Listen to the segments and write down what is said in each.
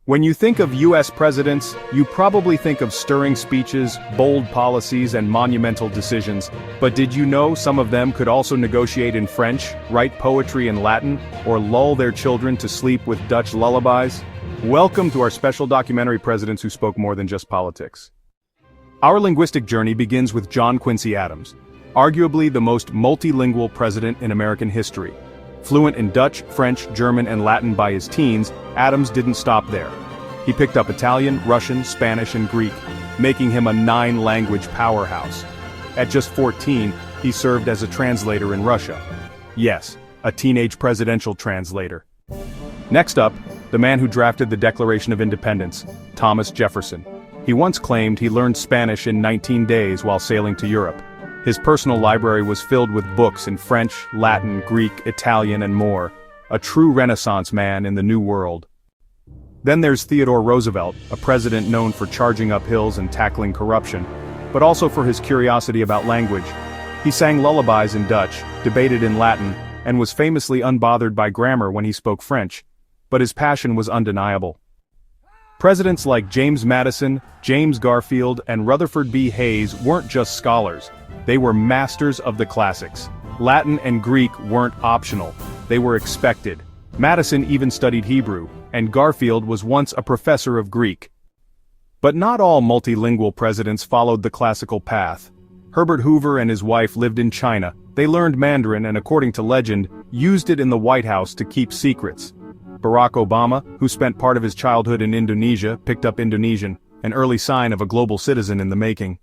When you think of US presidents, you probably think of stirring speeches, bold policies, and monumental decisions. But did you know some of them could also negotiate in French, write poetry in Latin, or lull their children to sleep with Dutch lullabies? Welcome to our special documentary Presidents Who Spoke More Than Just Politics. Our linguistic journey begins with John Quincy Adams, arguably the most multilingual president in American history. Fluent in Dutch, French, German, and Latin by his teens, Adams didn't stop there. He picked up Italian, Russian, Spanish, and Greek, making him a 9-language powerhouse. At just 14, he served as a translator in Russia. Yes, a teenage presidential translator. Next up, the man who drafted the Declaration of Independence, Thomas Jefferson. He once claimed he learned Spanish in 19 days while sailing to Europe. His personal library was filled with books in French, Latin, Greek, Italian, and more. A true Renaissance man in the New World. Then there's Theodore Roosevelt, a president known for charging up hills and tackling corruption, but also for his curiosity about language. He sang lullabies in Dutch, debated in Latin, and was famously unbothered by grammar when he spoke French. But his passion was undeniable. Presidents like James Madison, James Garfield, and Rutherford B. Hayes weren't just scholars. They were masters of the classics. Latin and Greek weren't optional. They were expected. Madison even studied Hebrew, and Garfield was once a professor of Greek. But not all multilingual presidents followed the classical path. Herbert Hoover and his wife lived in China. They learned Mandarin and, according to legend, used it in the White House to keep secrets. Barack Obama, who spent part of his childhood in Indonesia, picked up Indonesian, an early sign of a global citizen in the making.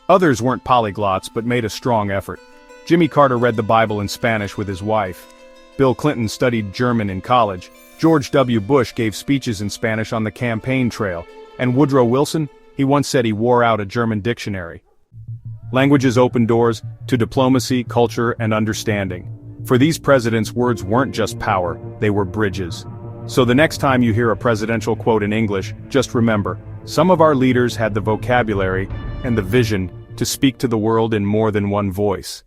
Others weren't polyglots but made a strong effort. Jimmy Carter read the Bible in Spanish with his wife. Bill Clinton studied German in college. George W. Bush gave speeches in Spanish on the campaign trail. And Woodrow Wilson, he once said he wore out a German dictionary. Languages opened doors to diplomacy, culture, and understanding. For these presidents, words weren't just power, they were bridges. So the next time you hear a presidential quote in English, just remember, some of our leaders had the vocabulary and the vision to speak to the world in more than one voice.